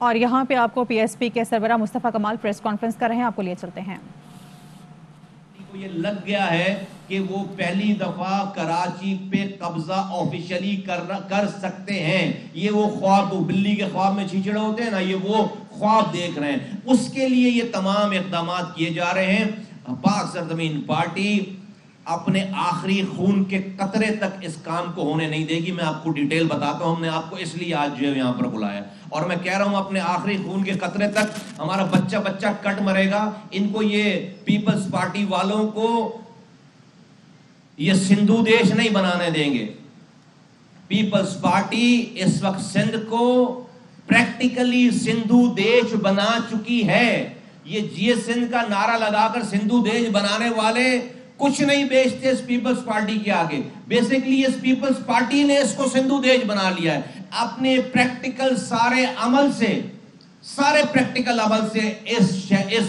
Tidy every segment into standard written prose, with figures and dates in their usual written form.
اور یہاں پہ آپ کو پی ایس پی کے سربراہ مصطفیٰ کمال پریس کانفرنس کر رہے ہیں، آپ کو لیے چلتے ہیں۔ یہ لگ گیا ہے کہ وہ پہلی دفعہ کراچی پہ قبضہ آفیشلی کر سکتے ہیں۔ یہ وہ خواب، بلی کے خواب میں چھیچڑے ہوتے ہیں نا، یہ وہ خواب دیکھ رہے ہیں۔ اس کے لیے یہ تمام اقدامات کیے جا رہے ہیں۔ پاک سرزمین پارٹی اپنے آخری خون کے قطرے تک اس کام کو ہونے نہیں دے گی۔ میں آپ کو ڈیٹیل بتاتا ہوں، ہم نے آپ کو اس لیے آج جو ہے یہاں پر بلایا، اور میں کہہ رہا ہوں اپنے آخری خون کے قطرے تک ہمارا بچہ کٹ مرے گا۔ ان کو یہ پیپلز پارٹی والوں کو یہ سندھو دیش نہیں بنانے دیں گے۔ پیپلز پارٹی اس وقت سندھ کو پریکٹیکلی سندھو دیش بنا چکی ہے۔ یہ جی سندھ کا نعرہ لگا کر سندھو دیش بنانے والے کچھ نہیں بیچتے اس پیپلز پارٹی کے آگے۔ بیسیکلی اس پیپلز پارٹی نے اس کو سندھو دیش بنا لیا ہے۔ اپنے پریکٹیکل سارے عمل سے اس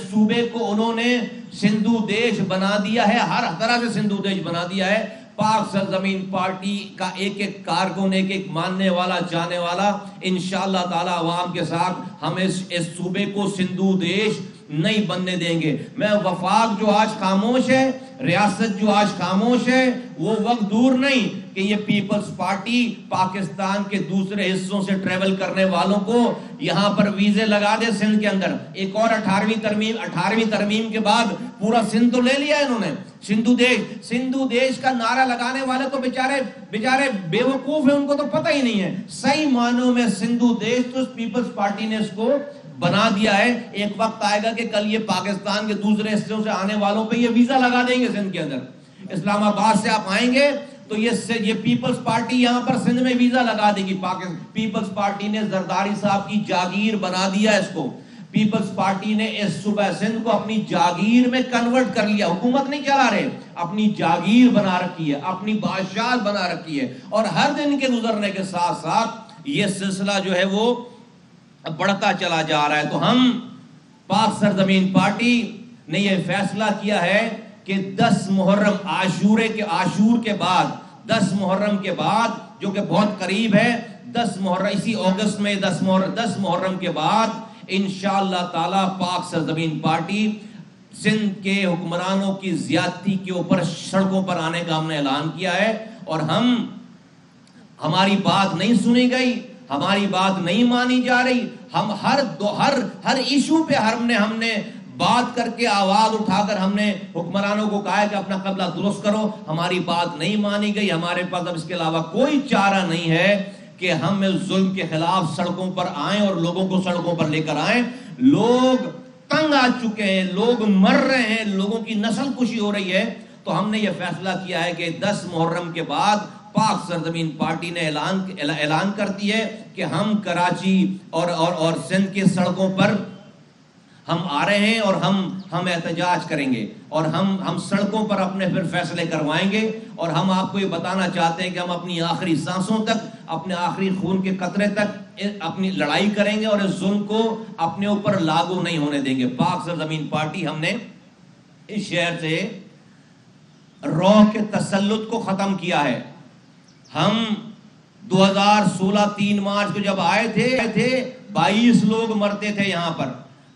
صوبے کو انہوں نے سندھو دیش بنا دیا ہے، ہر طرح سے سندھو دیش بنا دیا ہے۔ پاک سرزمین پارٹی کا ایک ایک کارکن، ایک ایک ماننے والا، جانے والا، انشاءاللہ تعالی عوام کے ساتھ ہم اس صوبے کو سندھو دیش نہیں بننے دیں گے۔ میں وفاق جو آج خاموش ہے، ریاست جو آج خاموش ہے، وہ وقت دور نہیں کہ یہ پیپلز پارٹی پاکستان کے دوسرے حصوں سے ٹریول کرنے والوں کو یہاں پر ویزے لگا دے سندھ کے اندر۔ ایک اور 18ویں ترمیم کے بعد پورا سندھ تو لے لیا ہے انہوں نے۔ سندھو دیش کا نعرہ لگانے والے تو بیچارے بے وقوف ہیں، ان کو تو پتہ ہی نہیں ہے۔ صحیح معنوں میں سندھو دیش تو پیپلز پارٹی نے اس کو بنا دیا ہے۔ ایک وقت آئے گا کہ کل یہ پاکستان کے دوسرے حصوں سے آنے والوں پہ یہ ویزا لگا دیں گے سندھ کے اندر۔ اسلام آباد سے آپ آئیں گے تو یہ پیپلز پارٹی یہاں پر سندھ میں ویزا لگا دے گی۔ پیپلز پارٹی نے زرداری صاحب کی جاگیر بنا دیا اس کو۔ پیپلز پارٹی نے اس صوبہ سندھ کو اپنی جاگیر میں کنورٹ کر لیا۔ حکومت نہیں چلا رہے، اپنی جاگیر بنا رکھی ہے، اپنی بادشاہت بنا رکھی ہے، اور ہر دن کے گزرنے کے ساتھ ساتھ یہ سلسلہ جو ہے وہ بڑھتا چلا جا رہا ہے۔ تو ہم پاک سرزمین پارٹی نے یہ فیصلہ کیا ہے کہ 10 محرم عاشور کے بعد، 10 محرم کے بعد جو کہ بہت قریب ہے، 10 محرم اسی اگست میں 10 محرم کے بعد انشاءاللہ تعالی پاک سرزمین پارٹی سندھ کے حکمرانوں کی زیادتی کے اوپر سڑکوں پر آنے کا ہم نے اعلان کیا ہے، اور ہماری بات نہیں سنی گئی، ہماری بات نہیں مانی جا رہی۔ ہم ہر ایشو پہ ہم نے بات کر کے، آواز اٹھا کر ہم نے حکمرانوں کو کہا ہے کہ اپنا قبلہ درست کرو، ہماری بات نہیں مانی گئی۔ ہمارے پاس اب اس کے علاوہ کوئی چارہ نہیں ہے کہ ہم اس ظلم کے خلاف سڑکوں پر آئیں اور لوگوں کو سڑکوں پر لے کر آئیں۔ لوگ تنگ آ چکے ہیں، لوگ مر رہے ہیں، لوگوں کی نسل کشی ہو رہی ہے۔ تو ہم نے یہ فیصلہ کیا ہے کہ 10 محرم کے بعد پاک سرزمین پارٹی نے اعلان کرتی ہے کہ ہم کراچی اور سندھ کی سڑکوں پر ہم آ رہے ہیں، اور ہم احتجاج کریں گے، اور ہم سڑکوں پر اپنے پھر فیصلے کروائیں گے۔ اور ہم آپ کو یہ بتانا چاہتے ہیں کہ ہم اپنی آخری سانسوں تک، اپنے آخری خون کے قطرے تک اپنی لڑائی کریں گے، اور اس ظلم کو اپنے اوپر لاگو نہیں ہونے دیں گے۔ پاک سرزمین پارٹی ہم نے اس شہر سے رو کے تسلط کو ختم کیا ہے۔ ہم 2016 3 مارچ کو جب آئے تھے 22 لوگ مرتے تھے یہاں پر۔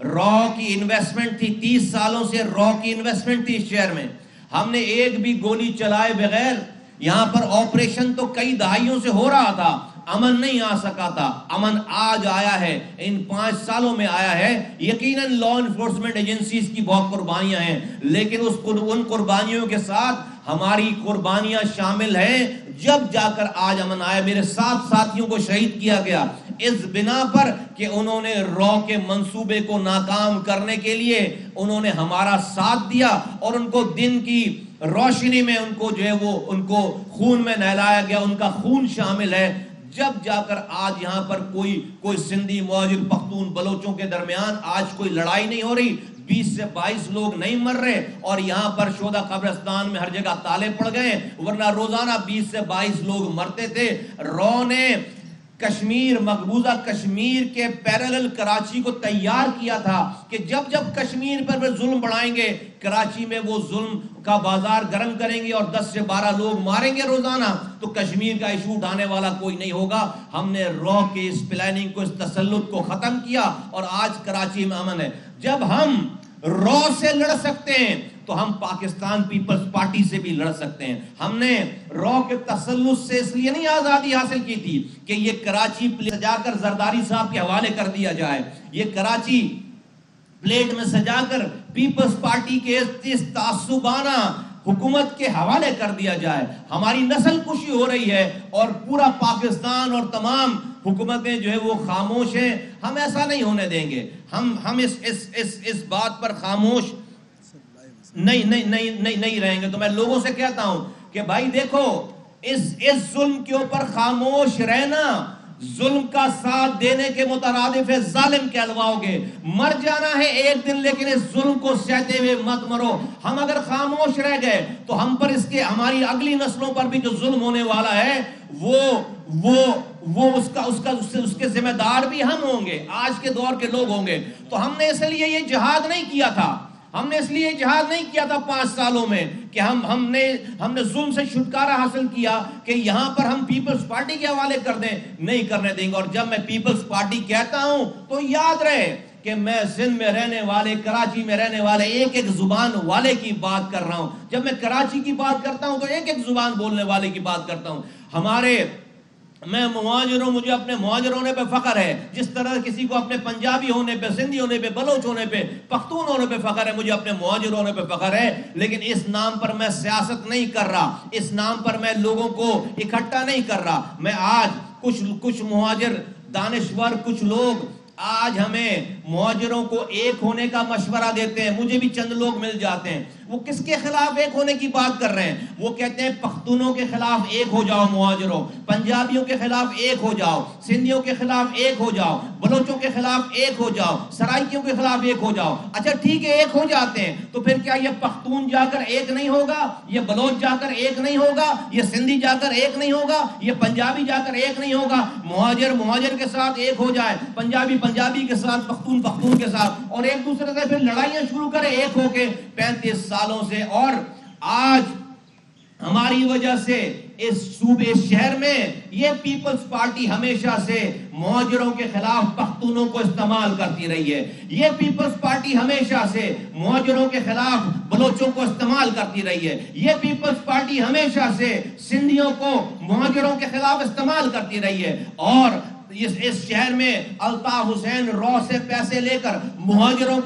رو کی انویسٹمنٹ تھی، 30 سالوں سے رو کی انویسٹمنٹ تھی اس شہر میں۔ ہم نے ایک بھی گولی چلائے بغیر یہاں پر آپریشن تو کئی دہائیوں سے ہو رہا تھا، امن نہیں آ سکا تھا۔ امن آج آیا ہے، ان 5 سالوں میں آیا ہے۔ یقیناً لا انفورسمنٹ ایجنسیز کی بہت قربانیاں ہیں، لیکن ان قربانیوں کے ساتھ ہماری قربانیاں شامل ہیں، جب جا کر آج امن آیا۔ میرے 7 ساتھیوں کو شہید کیا گیا اس بنا پر کہ انہوں نے رو کے منصوبے کو ناکام کرنے کے لیے انہوں نے ہمارا ساتھ دیا، اور ان کو دن کی روشنی میں ان کو جو ہے وہ ان کو خون میں نہلایا گیا، ان کا خون شامل ہے۔ جب جا کر آج یہاں پر کوئی سندھی، مہاجر، پختون، بلوچوں کے درمیان آج کوئی لڑائی نہیں ہو رہی، 20 سے 22 لوگ نہیں مر رہے، اور یہاں پر شہداء قبرستان میں ہر جگہ تالے پڑ گئے، ورنہ روزانہ 20 سے 22 لوگ مرتے تھے۔ رو نے کشمیر، مقبوضہ کشمیر کے پیرالل کراچی کو تیار کیا تھا کہ جب جب کشمیر پر وہ ظلم بڑھائیں گے، کراچی میں وہ ظلم کا بازار گرم کریں گے اور 10 سے 12 لوگ ماریں گے روزانہ، تو کشمیر کا ایشو اٹھانے والا کوئی نہیں ہوگا۔ ہم نے رو کے اس پلاننگ کو، اس تسلط کو ختم کیا اور آج کراچی میں امن ہے۔ جب ہم رو سے لڑ سکتے ہیں تو ہم پاکستان پیپلز پارٹی سے بھی لڑ سکتے ہیں۔ ہم نے رو کے تسلط سے اس لیے نہیں آزادی حاصل کی تھی کہ یہ کراچی سجا کر زرداری صاحب کے حوالے کر دیا جائے، یہ کراچی پلیٹ میں سجا کر پیپلز پارٹی کے اس تعصبانہ حکومت کے حوالے کر دیا جائے۔ ہماری نسل کشی ہو رہی ہے اور پورا پاکستان اور تمام حکومتیں جو ہے وہ خاموش ہیں۔ ہم ایسا نہیں ہونے دیں گے۔ ہم اس بات پر خاموش نہیں رہیں گے۔ تو میں لوگوں سے کہتا ہوں کہ بھائی دیکھو، اس ظلم کے اوپر خاموش رہنا ظلم کا ساتھ دینے کے مترادف ہے۔ ظالم کہلواؤ گے، مر جانا ہے ایک دن، لیکن اس ظلم کو سہتے ہوئے مت مرو۔ ہم اگر خاموش رہ گئے تو ہم پر اس کے، ہماری اگلی نسلوں پر بھی جو ظلم ہونے والا ہے وہ اس کے ذمہ دار بھی ہم ہوں گے، آج کے دور کے لوگ ہوں گے۔ تو ہم نے اس لیے یہ جہاد نہیں کیا تھا، ہم نے اس لیے جہاد نہیں کیا تھا 5 سالوں میں کہ ہم نے ظلم سے چھٹکارا حاصل کیا کہ یہاں پر ہم پیپلز پارٹی کے حوالے کر دیں، نہیں کرنے دیں گے۔ اور جب میں پیپلز پارٹی کہتا ہوں تو یاد رہے کہ میں سندھ میں رہنے والے، کراچی میں رہنے والے ایک ایک زبان والے کی بات کر رہا ہوں۔ جب میں کراچی کی بات کرتا ہوں تو ایک ایک زبان بولنے والے کی بات کرتا ہوں۔ میں مہاجر ہوں، مجھے اپنے مہاجر ہونے پہ فخر ہے، جس طرح کسی کو اپنے پنجابی ہونے پہ، سندھی ہونے پہ، بلوچ ہونے پہ، پختون ہونے پہ فخر ہے، مجھے اپنے مہاجر ہونے پہ فخر ہے۔ لیکن اس نام پر میں سیاست نہیں کر رہا، اس نام پر میں لوگوں کو اکٹھا نہیں کر رہا۔ میں آج کچھ مہاجر دانشور، کچھ لوگ آج ہمیں مہاجروں کو ایک ہونے کا مشورہ دیتے ہیں، مجھے بھی چند لوگ مل جاتے ہیں، وہ کس کے خلاف ایک ہونے کی بات کر رہے ہیں؟ وہ کہتے ہیں پختونوں کے خلاف ایک ہو جاؤ مہاجروں، پنجابیوں کے خلاف ایک ہو جاؤ، سندھیوں کے خلاف ایک ہو جاؤ، بلوچوں کے خلاف ایک ہو جاؤ، سرائکیوں کے خلاف ایک ہو جاؤ۔ اچھا ٹھیک ہے، ایک ہو جاتے ہیں تو پھر کیا یہ پختون جا کر ایک نہیں ہوگا؟ یہ بلوچ جا کر ایک نہیں ہوگا؟ یہ سندھی جا کر ایک نہیں ہوگا؟ یہ پنجابی جا کر ایک نہیں ہوگا؟ مہاجر کے ساتھ ایک ہو جائے، پنجابی کے ساتھ، پختون کے ساتھ، اور ایک دوسرے سے پھر لڑائیاں شروع کرے ایک ہو کے 35 سالوں سے۔ اور آج ہماری وجہ سے اس صوبے شہر میں یہ پیپلز پارٹی ہمیشہ سے مہاجروں کے خلاف پختونوں کو استعمال کرتی رہی ہے، یہ پیپلز پارٹی ہمیشہ سے مہاجروں کے خلاف بلوچوں کو استعمال کرتی رہی ہے، یہ پیپلز پارٹی ہمیشہ سے سندھیوں کو مہاجروں کے خلاف استعمال کرتی رہی ہے۔ اور اس شہر میں الطاف حسین رو سے پیسے لے کر مہاجروں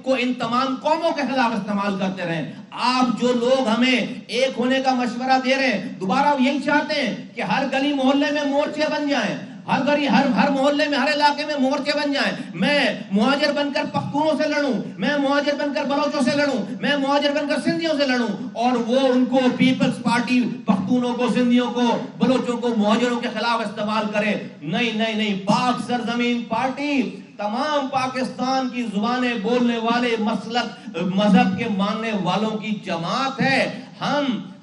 کو ان تمام قوموں کے خلاف استعمال کرتے رہے۔ آپ جو لوگ ہمیں ایک ہونے کا مشورہ دے رہے ہیں، دوبارہ یہی چاہتے ہیں کہ ہر گلی محلے میں مورچے بن جائیں، ہر محلے میں، ہر علاقے میں مورچے بن جائیں۔ میں مہاجر بن کر پختونوں سے لڑوں، میں مہاجر بن کر بلوچوں سے لڑوں، میں مہاجر بن کر سندھیوں سے لڑوں، اور وہ ان کو پیپلز پارٹی پختونوں کو، سندھیوں کو، بلوچوں کو مہاجروں کے خلاف استعمال کرے۔ نہیں، پاک سرزمین پارٹی تمام پاکستان کی زبانیں بولنے والے، مسلک مذہب کے ماننے والوں کی جماعت ہے۔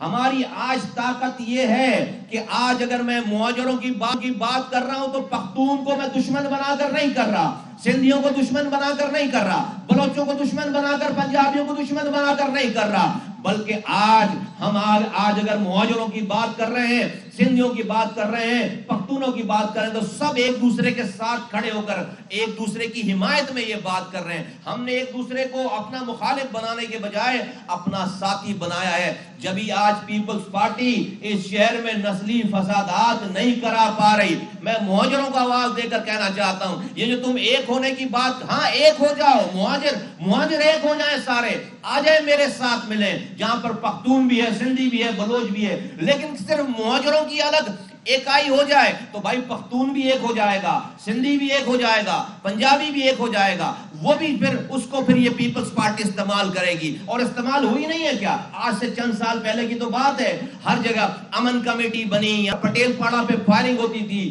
ہماری آج طاقت یہ ہے کہ آج اگر میں مہاجروں کی بات کر رہا ہوں تو پختون کو میں دشمن بنا کر نہیں کر رہا، سندھیوں کو دشمن بنا کر نہیں کر رہا، بلوچوں کو دشمن بنا کر، پنجابیوں کو دشمن بنا کر نہیں کر رہا، بلکہ آج اگر مہاجروں کی بات کر رہے ہیں، سندھیوں کی بات کر رہے ہیں، پختونوں کی بات کر رہے ہیں، تو سب ایک دوسرے کے ساتھ کھڑے ہو کر ایک دوسرے کی حمایت میں یہ بات کر رہے ہیں۔ ہم نے ایک دوسرے کو اپنا مخالف بنانے کے بجائے اپنا ساتھی بنایا ہے۔ جبھی آج پیپلز پارٹی اس شہر میں نسلی فسادات نہیں کرا پا رہی، میں مہاجروں کو آواز دے کر کہنا چاہتا ہوں، یہ جو تم ایک ہونے کی بات، ہاں ایک ہو جاؤ، مہاجر ایک ہو جائیں، سارے آ جائیں میرے ساتھ ملیں، جہاں پر پختون بھی ہے، سندھی بھی ہے، بلوچ بھی ہے، لیکن صرف مہاجروں کی الگ ایکائی ہو جائے تو بھائی پختون بھی ایک ہو جائے گا، سندھی بھی ایک ہو جائے گا، پنجابی بھی ایک ہو جائے گا، وہ بھی پھر یہ پیپلز پارٹی استعمال کرے گی۔ اور استعمال ہوئی نہیں ہے کیا؟ آج سے چند سال پہلے کی تو بات ہے، ہر جگہ امن کمیٹی بنی یا پٹیل پاڑا پہ فائرنگ ہوتی تھی،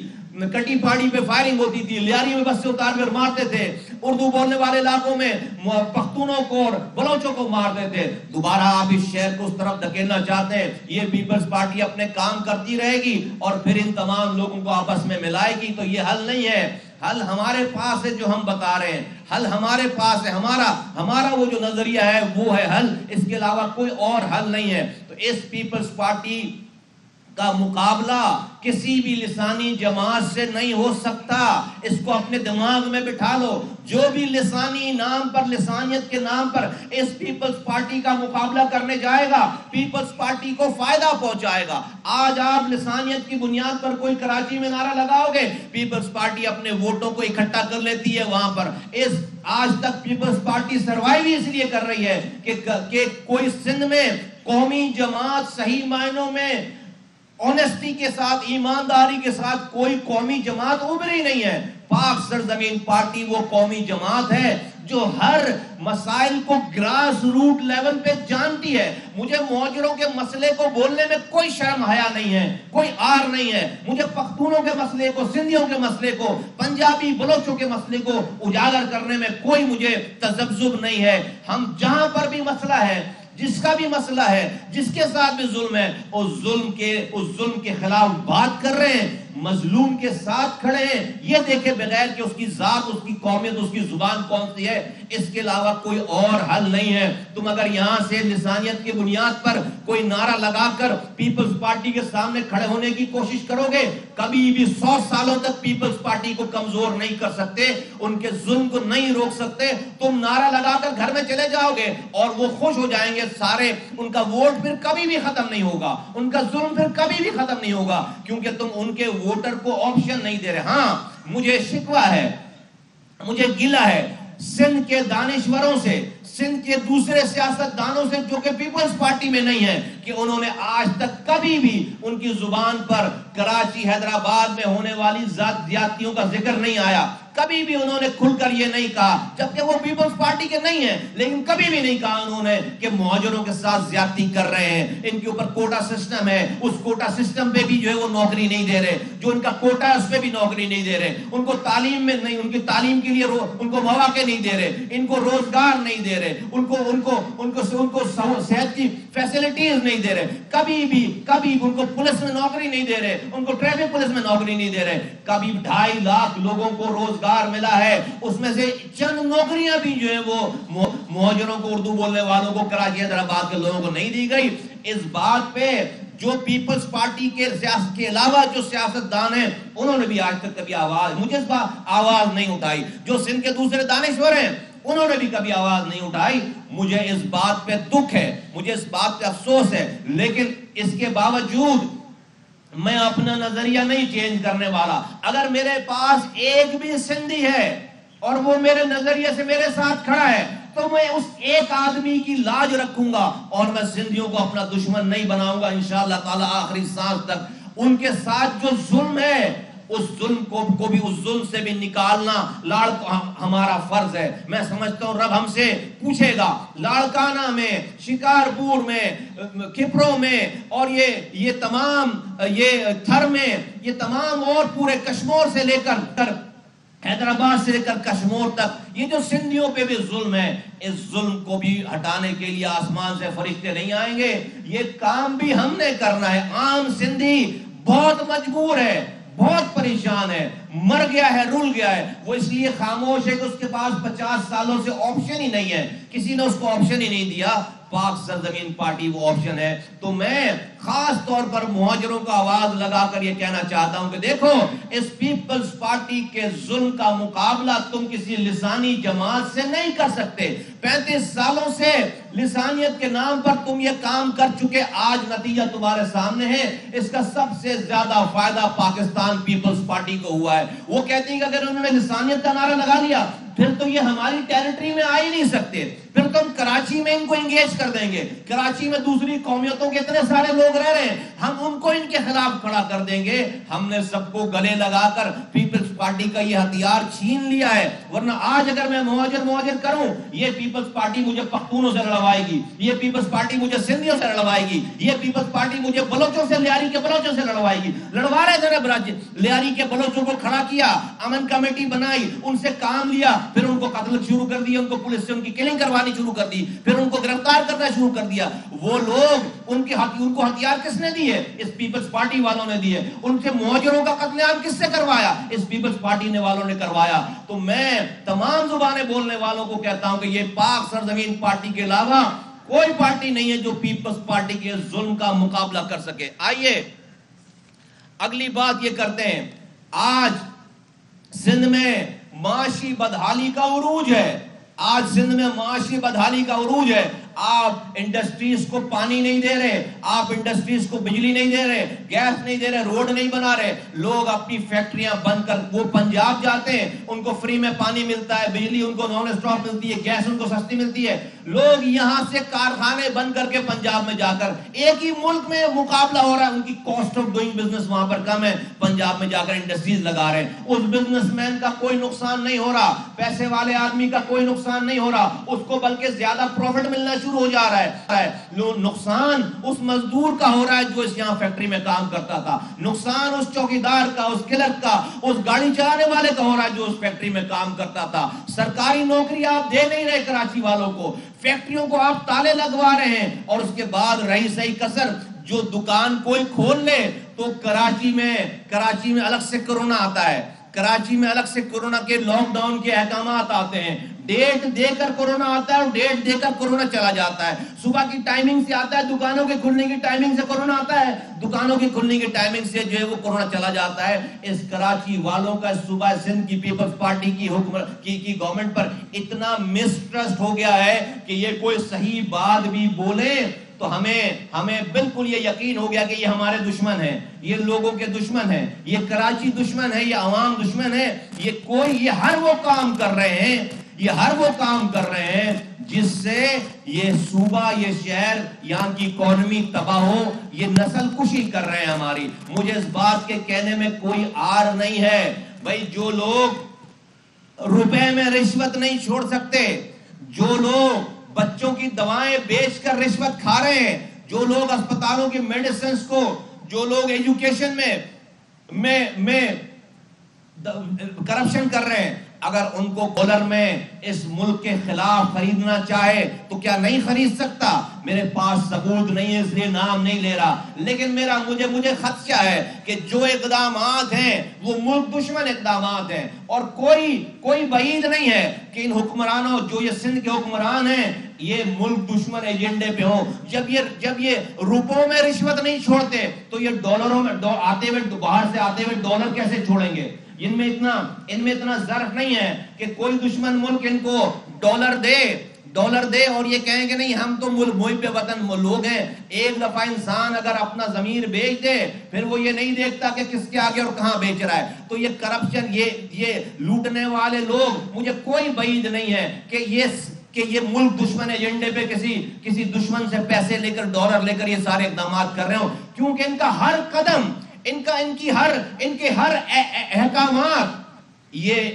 کٹی پہاڑی پہ فائرنگ ہوتی تھی, لیاری میں بس سے اتار کر مارتے تھے, اردو بولنے والے علاقوں میں پختونوں کو اور بلوچوں کو مارتے تھے. دوبارہ آپ اس شہر کو اس طرف دھکیلنا چاہتے ہیں. یہ پیپلز پارٹی اپنے کام کرتی رہے گی اور پھر ان تمام لوگوں کو آپس میں ملائے گی. تو یہ حل نہیں ہے. حل ہمارے پاس ہے جو ہم بتا رہے ہیں, حل ہمارے پاس ہے, ہمارا وہ جو نظریہ ہے وہ ہے حل, اس کے علاوہ کوئی اور حل نہیں ہے. تو اس پیپلز پارٹی کا مقابلہ کسی بھی لسانی جماعت سے نہیں ہو سکتا. اس کو اپنے دماغ میں بٹھا لو. جو بھی لسانی نام پر, لسانیت کے نام پر اس پیپلز پارٹی کا مقابلہ کرنے جائے گا, پیپلز پارٹی کو فائدہ پہنچائے گا. آج آپ لسانیت کی بنیاد پر کوئی کراچی میں نعرہ لگاؤ گے, پیپلز پارٹی اپنے ووٹوں کو اکٹھا کر لیتی ہے وہاں پر. آج تک پیپلز پارٹی سروائیو اس لیے کر رہی ہے کہ کوئی سندھ میں قومی جماعت صحیح معنوں میں آنیسٹی کے ساتھ, ایمانداری کے ساتھ کوئی قومی جماعت ابھری نہیں ہے. پاک سرزمین پارٹی وہ قومی جماعت ہے جو ہر مسائل کو گراس روٹ لیول پہ جانتی ہے. مجھے مہاجروں کے مسئلے کو بولنے میں کوئی شرم حیا نہیں ہے, کوئی آر نہیں ہے. مجھے پختونوں کے مسئلے کو, سندھیوں کے مسئلے کو, پنجابی بلوچوں کے مسئلے کو اجاگر کرنے میں کوئی مجھے تذبذب نہیں ہے. ہم جہاں پر بھی مسئلہ ہے, جس کا بھی مسئلہ ہے, جس کے ساتھ بھی ظلم ہے, اس ظلم کے خلاف بات کر رہے ہیں, مظلوم کے ساتھ کھڑے ہیں. یہ دیکھے بغیر کہ اس کی ذات, اس کی قومیت, اس کی زبان کون سی ہے, اس کے علاوہ کوئی اور حل نہیں ہے. تم اگر یہاں سے لسانیت کی بنیاد پر کوئی نعرہ لگا کر پیپلز پارٹی کے سامنے کھڑے ہونے کی کوشش کرو گے, کبھی بھی 100 سالوں تک پیپلز پارٹی کو کمزور نہیں کر سکتے, ان کے ظلم کو نہیں روک سکتے. تم نعرہ لگا کر گھر میں چلے جاؤ گے اور وہ خوش ہو جائیں گے سارے, ان کا ووٹ پھر کبھی بھی ختم نہیں ہوگا, ان کا ظلم پھر کبھی بھی ختم نہیں ہوگا, کیونکہ تم ان کے ووٹر کو آپشن نہیں دے رہے. ہاں مجھے شکوہ ہے, مجھے گلہ ہے سندھ کے دانشوروں سے, سندھ کے دوسرے سیاست دانوں سے جو کہ پیپلز پارٹی میں نہیں ہیں, کہ انہوں نے آج تک کبھی بھی ان کی زبان پر کراچی حیدرآباد میں ہونے والی زیادتیوں کا ذکر نہیں آیا. کبھی بھی انہوں نے کھل کر یہ نہیں کہا, جبکہ وہ پیپلز پارٹی کے نہیں ہیں, لیکن کبھی بھی نہیں کہا انہوں نے کہ مہاجروں کے ساتھ زیادتی کر رہے ہیں, ان کے اوپر کوٹا سسٹم ہے, اس کوٹا سسٹم پہ بھی جو ہے وہ نوکری نہیں دے رہے, جو ان کا کوٹا ہے اس پہ بھی نوکری نہیں دے رہے, ان کو تعلیم میں نہیں, ان کی تعلیم کے لیے ان کو مواقع نہیں دے رہے, ان کو روزگار نہیں دے رہے, ان کو صحت کی فیسلٹیز نہیں دے رہے, کبھی ان کو پولیس میں نوکری نہیں دے رہے, ان کو ٹریفک پولیس میں نوکری نہیں دے رہے. کبھی 2.5 لاکھ لوگوں کو روزگار ملا ہے, اس میں سے چند نوکریاں بھی جو ہے وہ مہاجروں کو, اردو بولنے والوں کو, کراچی حیدرآباد کے لوگوں کو نہیں دی گئی. اس بات پہ جو پیپلز پارٹی کے سیاست کے علاوہ جو سیاستدان ہیں انہوں نے بھی آج تک کبھی مجھے اس بات آواز نہیں اٹھائی. جو سندھ کے دوسرے دانشور ہیں انہوں نے بھی کبھی آواز نہیں اٹھائی. مجھے اس بات پہ دکھ ہے, مجھے اس بات پہ افسوس ہے, لیکن اس کے باوجود میں اپنا نظریہ نہیں چینج کرنے والا. اگر میرے پاس ایک بھی سندھی ہے اور وہ میرے نظریے سے میرے ساتھ کھڑا ہے تو میں اس ایک آدمی کی لاج رکھوں گا اور میں سندھیوں کو اپنا دشمن نہیں بناؤں گا انشاءاللہ تعالی آخری سانس تک. ان کے ساتھ جو ظلم ہے اس ظلم کو بھی, اس ظلم سے بھی نکالنا ہمارا فرض ہے. میں سمجھتا ہوں رب ہم سے پوچھے گا لاڑکانہ میں, شکارپور میں, کھپروں میں, اور یہ تمام یہ تھر میں, یہ تمام اور پورے کشمور سے لے کر حیدرآباد سے لے کر کشمور تک یہ جو سندھیوں پہ بھی ظلم ہے, اس ظلم کو بھی ہٹانے کے لیے آسمان سے فرشتے نہیں آئیں گے. یہ کام بھی ہم نے کرنا ہے. عام سندھی بہت مجبور ہے, بہت پریشان ہے, مر گیا ہے, رول گیا ہے. وہ اس لیے خاموش ہے کہ اس کے پاس 50 سالوں سے آپشن ہی نہیں ہے, کسی نے اس کو آپشن ہی نہیں دیا. پاک سرزمین پارٹی وہ آپشن ہے. تو میں خاص طور پر مہاجروں کا آواز لگا کر یہ کہنا چاہتا ہوں کہ دیکھو, اس پیپلز پارٹی کے ظلم کا مقابلہ تم کسی لسانی جماعت سے نہیں کر سکتے. 35 سالوں سے لسانیت کے نام پر تم یہ کام کر چکے, آج نتیجہ تمہارے سامنے ہے. اس کا سب سے زیادہ فائدہ پاکستان پیپلز پارٹی کو ہوا ہے. وہ کہتی ہے کہ اگر انہوں نے لسانیت کا نعرہ لگا لیا پھر تو یہ ہماری ٹیریٹری میں آ ہی نہیں سکتے. پھر تو ہم کراچی میں ان کو انگیج کر دیں گے. کراچی میں دوسری قومیتوں کے اتنے سارے لوگ رہ رہے ہیں, ہم ان کو ان کے خلاف کھڑا کر دیں گے. ہم نے سب کو گلے لگا کر پیپلز پارٹی کا یہ ہتھیار چھین لیا ہے. ورنہ آج اگر میں مہاجر کروں, یہ پیپلز پارٹی مجھے پختونوں سے لڑوائے گی, یہ پیپلز پارٹی مجھے سندھیوں سے لڑوائے گی, یہ پیپلز پارٹی مجھے بلوچوں سے, لیاری کے بلوچوں سے لڑوائے گی. لڑوا رہے تھے نا لیاری کے بلوچوں کو کھڑا کیا, امن کمیٹی بنائی, ان سے کام لیا, پھر ان کو قتل شروع کر دیا, ان کو پولیس سے ان کی کلنگ کروانی شروع کر دی, پھر ان کو گرفتار کرنا شروع کر دیا. وہ لوگ ان کو ہتھیار کس نے دیے؟ اس پیپلز پارٹی والوں نے دیے. ان سے مہاجروں کا قتل عام کس سے کروایا؟ اس پیپلز پارٹی والوں نے کروایا. تو میں تمام زبانیں بولنے والوں کو کہتا ہوں کہ یہ پاک سرزمین پارٹی کے علاوہ کوئی پارٹی نہیں ہے جو پیپلز پارٹی کے ظلم کا مقابلہ کر سکے. آئیے اگلی بات یہ کرتے ہیں. آج سندھ میں معاشی بدحالی کا عروج ہے. آج سندھ میں معاشی بدحالی کا عروج ہے. آپ انڈسٹریز کو پانی نہیں دے رہے, آپ انڈسٹریز کو بجلی نہیں دے رہے, گیس نہیں دے رہے, روڈ نہیں بنا رہے. لوگ اپنی فیکٹریاں بند کر وہ پنجاب جاتے ہیں, ان کو فری میں پانی ملتا ہے, بجلی ان کو نان اسٹاپ ملتی ہے, گیس ان کو سستی ملتی ہے. لوگ یہاں سے کارخانے بند کر کے پنجاب میں جا کر, ایک ہی ملک میں مقابلہ ہو رہا ہے, ان کی کاسٹ آف ڈوئنگ بزنس وہاں پر کم ہے, پنجاب میں جا کر انڈسٹریز لگا رہے ہیں. اس بزنس مین کا کوئی نقصان نہیں ہو رہا, پیسے والے آدمی کا کوئی نقصان نہیں ہو رہا, اس کو بلکہ زیادہ پروفٹ ملنا شروع ہو جا رہا ہے. نقصان اس مزدور کا ہو رہا ہے جو اس یہاں فیکٹری میں کام کرتا تھا, نقصان اس چوکیدار کا, اس کلرک کا, اس گاڑی چلانے والے کا ہو رہا ہے جو اس فیکٹری میں کام کرتا تھا. سرکاری نوکری آپ دے نہیں رہے کراچی والوں کو, فیکٹریوں کو آپ تالے لگوا رہے ہیں, اور اس کے بعد رہی صحیح کسر جو دکان کوئی کھول لے تو کراچی میں الگ سے کورونا آتا ہے, کراچی میں الگ سے کورونا کے لاک ڈاؤن کے احکامات آتے ہیں. ڈیٹ دے کر کورونا آتا ہے اور ڈیٹ دے کر کورونا چلا جاتا ہے. صبح کی ٹائمنگ سے آتا ہے, دکانوں کے کھلنے کی ٹائمنگ سے کورونا آتا ہے, دکانوں کی کھلنے کی ٹائمنگ سے جو ہے وہ کورونا چلا جاتا ہے. اس کراچی والوں کا صوبہ سندھ کی پیپلز پارٹی کی گورنمنٹ پر اتنا مسٹرسٹ ہو گیا ہے کہ یہ کوئی صحیح بات بھی بولے تو ہمیں بالکل یہ یقین ہو گیا کہ یہ ہمارے دشمن ہیں, یہ لوگوں کے دشمن ہیں, یہ کراچی دشمن ہے, یہ عوام دشمن ہے. یہ ہر وہ کام کر رہے ہیں جس سے یہ صوبہ, یہ شہر, یہاں کی اکانومی تباہ ہو. یہ نسل کشی کر رہے ہیں ہماری. مجھے اس بات کے کہنے میں کوئی عار نہیں ہے بھائی, جو لوگ روپے میں رشوت نہیں چھوڑ سکتے, جو لوگ بچوں کی دوائیں بیچ کر رشوت کھا رہے ہیں, جو لوگ اسپتالوں کی میڈیسنز کو, جو لوگ ایجوکیشن میں کرپشن کر رہے ہیں, اگر ان کو ڈالر میں اس ملک کے خلاف خریدنا چاہے تو کیا نہیں خرید سکتا؟ میرے پاس ثبوت نہیں ہے اس لیے نام نہیں لے رہا, لیکن مجھے خدشہ ہے کہ جو اقدامات ہیں وہ ملک دشمن اقدامات ہیں, اور کوئی بعید نہیں ہے کہ ان حکمرانوں, جو یہ سندھ کے حکمران ہیں, یہ ملک دشمن ایجنڈے پہ ہوں. جب یہ روپوں میں رشوت نہیں چھوڑتے تو یہ ڈالروں میں باہر سے آتے ہوئے ڈالر کیسے چھوڑیں گے؟ ان میں اتنا ظرف نہیں ہے کہ کوئی دشمن ملک ان کو ڈالر دے اور یہ کہیں کہ نہیں ہم تو محب وطن لوگ ہیں. ایک دفعہ انسان اگر اپنا ضمیر بیچ دے پھر وہ یہ نہیں دیکھتا کہ کس کے آگے اور کہاں بیچ رہا ہے. تو یہ کرپشن, یہ لوٹنے والے لوگ, مجھے کوئی بعید نہیں ہے کہ یہ ملک دشمن ایجنڈے پہ کسی دشمن سے پیسے لے کر, ڈالر لے کر یہ سارے اقدامات کر رہے ہوں, کیونکہ ان کا ہر قدم, ان کے ہر احکامات یہ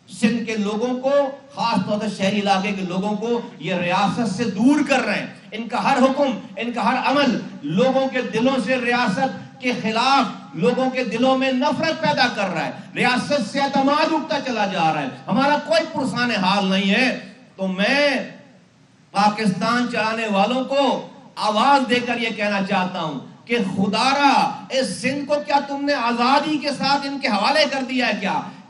سندھ کے لوگوں کو, خاص طور سے شہری علاقے کے لوگوں کو یہ ریاست سے دور کر رہے ہیں. ان کا ہر حکم, ان کا ہر عمل لوگوں کے دلوں سے ریاست کے خلاف, لوگوں کے دلوں میں نفرت پیدا کر رہا ہے. ریاست سے اعتماد اٹھتا چلا جا رہا ہے. ہمارا کوئی پرسان حال نہیں ہے. تو میں پاکستان چلانے والوں کو آواز دے کر یہ کہنا چاہتا ہوں کہ خدا را اس سندھ کو کیا تم نے آزادی کے ساتھ ان کے حوالے کر دیا ہے؟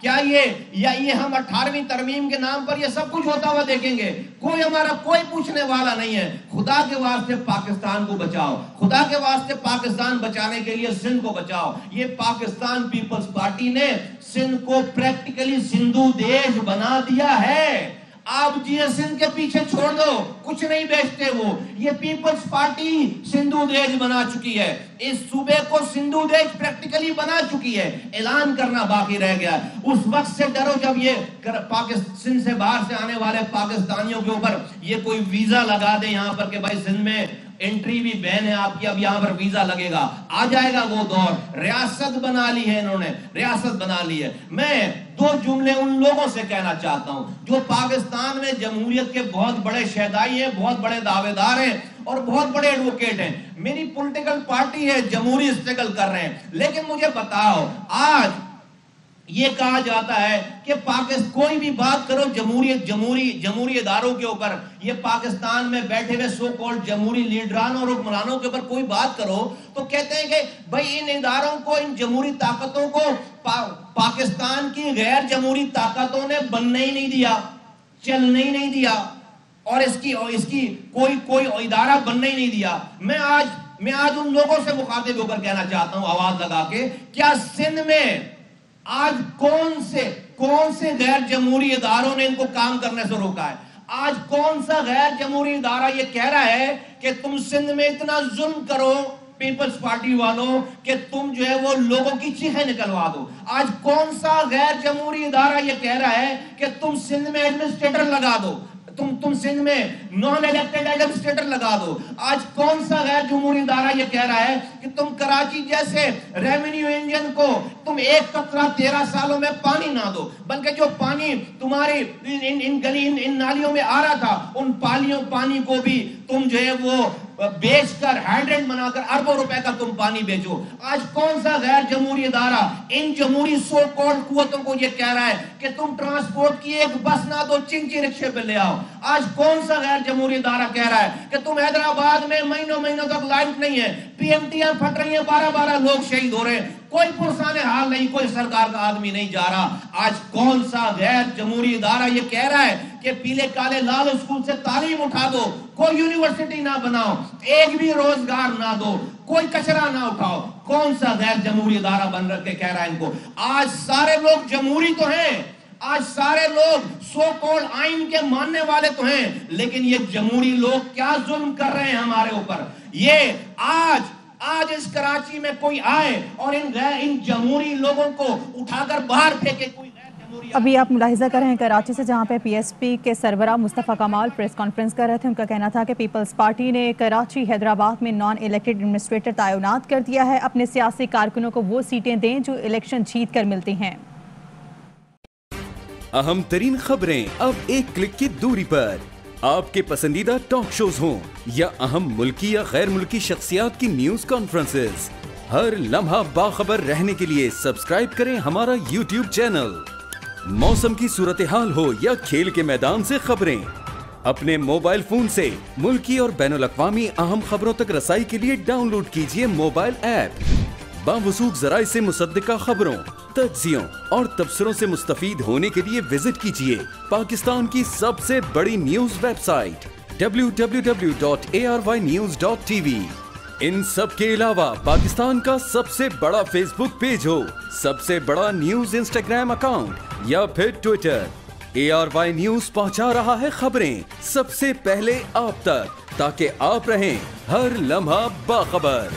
کیا یہ ہم 18ویں ترمیم کے نام پر یہ سب کچھ ہوتا ہوا دیکھیں گے؟ ہمارا کوئی پوچھنے والا نہیں ہے. خدا کے واسطے پاکستان کو بچاؤ, خدا کے واسطے پاکستان بچانے کے لیے سندھ کو بچاؤ. یہ پاکستان پیپلز پارٹی نے سندھ کو پریکٹیکلی سندھو دیش بنا دیا ہے. آپ جی ایس سندھ کے پیچھے چھوڑ دو, کچھ نہیں بیچتے وہ. یہ پیپلز پارٹی سندھو دیش بنا چکی ہے, اس صوبے کو سندھو دیش پریکٹیکلی بنا چکی ہے, اعلان کرنا باقی رہ گیا. اس وقت سے ڈرو جب یہ سندھ سے باہر سے آنے والے پاکستانیوں کے اوپر یہ کوئی ویزا لگا دے یہاں پر کہ بھائی سندھ میں انٹری بھی بین ہے آپ کی, اب یہاں پر ویزا لگے گا. آ جائے گا وہ دور. ریاست بنا لی ہے انہوں نے, ریاست بنا لی ہے. میں 2 جملے ان لوگوں سے کہنا چاہتا ہوں جو پاکستان میں جمہوریت کے بہت بڑے شہدائی ہیں, بہت بڑے دعوے دار ہیں اور بہت بڑے ایڈوکیٹ ہیں. میری پولیٹیکل پارٹی ہے, جمہوری اسٹرگل کر رہے ہیں, لیکن مجھے بتاؤ آج یہ کہا جاتا ہے کہ کوئی بھی بات کرو جمہوری اداروں کے اوپر, یہ پاکستان میں بیٹھے ہوئے سو کالڈ جمہوری لیڈرانوں اور حکمرانوں کے اوپر کوئی بات کرو تو کہتے ہیں کہ بھائی ان اداروں کو, ان جمہوری طاقتوں کو پاکستان کی غیر جمہوری طاقتوں نے بننے ہی نہیں دیا, چلنے ہی نہیں دیا, اور اس کی کوئی ادارہ بننے ہی نہیں دیا. میں آج ان لوگوں سے مخاطب ہو کر کہنا چاہتا ہوں آواز لگا کے, کیا سندھ میں آج کون سے غیر جمہوری اداروں نے ان کو کام کرنے سے روکا ہے؟ آج کون سا غیر جمہوری ادارہ یہ کہہ رہا ہے کہ تم سندھ میں اتنا ظلم کرو پیپلز پارٹی والوں کہ تم جو ہے وہ لوگوں کی چیخیں نکلوا دو؟ آج کون سا غیر جمہوری ادارہ یہ کہہ رہا ہے کہ تم سندھ میں ایڈمنسٹریٹر لگا دو, تم سندھ میں نان الیکٹڈ ایڈمنسٹریٹر لگا دو؟ آج کون سا غیر جمہوری ادارہ یہ کہہ رہا ہے کہ تم کراچی جیسے ریونیو انجن کو تم 1 قطرہ 13 سالوں میں پانی نہ دو, بلکہ جو پانی تمہاری ان نالیوں میں آ رہا تھا ان پانی کو بھی تم جو ہے وہ بیچ کر ہائیڈرنٹ بنا کر اربوں روپے کا تم پانی بیچو؟ آج کون سا غیر جمہوری ادارہ ان جمہوری سو کالڈ قوتوں کو یہ کہہ رہا ہے کہ تم ٹرانسپورٹ کی 1 بس نہ دو, چنچی رکشے پہ لے آؤ؟ آج کون سا غیر جمہوری ادارہ کہہ رہا ہے کہ تم حیدرآباد میں مہینوں تک لائٹ نہیں ہے, پی ایم ٹیاں پھٹ رہی ہیں, 12 لوگ شہید ہو رہے ہیں, کوئی پرسان حال نہیں, کوئی سرکار کا آدمی نہیں جا رہا؟ آج کون سا غیر جمہوری ادارہ یہ کہہ رہا ہے کہ پیلے کالے لال اسکول سے تعلیم اٹھا دو, کوئی یونیورسٹی نہ بناؤ, ایک بھی روزگار نہ دو, کوئی کچرا نہ اٹھاؤ؟ کون سا غیر جمہوری ادارہ بن رکھ کے کہہ رہا ہے ان کو؟ آج سارے لوگ جمہوری تو ہیں, آج سارے لوگ سو کالڈ آئین کے ماننے والے تو ہیں, لیکن یہ جمہوری لوگ کیا ظلم کر رہے ہیں ہمارے اوپر؟ یہ آج اس کراچی میں کوئی آئے اور ان جمہوری لوگوں کو اٹھا کر باہر پھینکے کوئی غیر جمہوری. ابھی آپ ملاحظہ کر رہے ہیں کراچی سے, جہاں پہ پی ایس پی کے سربراہ مصطفیٰ کمال پریس کانفرنس کر رہے تھے. ان کا کہنا تھا کہ پیپلز پارٹی نے کراچی حیدرآباد میں نان الیکٹڈ ایڈمنسٹریٹر تعینات کر دیا ہے. اپنے سیاسی کارکنوں کو وہ سیٹیں دیں جو الیکشن جیت کر ملتی ہیں. اہم ترین خبریں اب ایک کلک کی دوری پر. آپ کے پسندیدہ ٹاک شوز ہوں یا اہم ملکی یا غیر ملکی شخصیات کی نیوز کانفرنسز, ہر لمحہ باخبر رہنے کے لیے سبسکرائب کریں ہمارا یوٹیوب چینل. موسم کی صورتحال ہو یا کھیل کے میدان سے خبریں, اپنے موبائل فون سے ملکی اور بین الاقوامی اہم خبروں تک رسائی کے لیے ڈاؤن لوڈ کیجیے موبائل ایپ. باوثوق ذرائع سے مصدقہ خبروں, تجزیوں اور تبصروں سے مستفید ہونے کے لیے وزٹ کیجیے پاکستان کی سب سے بڑی نیوز ویب سائٹ www.arYnews.tv. ان سب کے علاوہ پاکستان کا سب سے بڑا فیس بک پیج ہو, سب سے بڑا نیوز انسٹاگرام اکاؤنٹ یا پھر ٹویٹر, ARY نیوز پہنچا رہا ہے خبریں سب سے پہلے آپ تک, تاکہ آپ رہیں ہر لمحہ باخبر.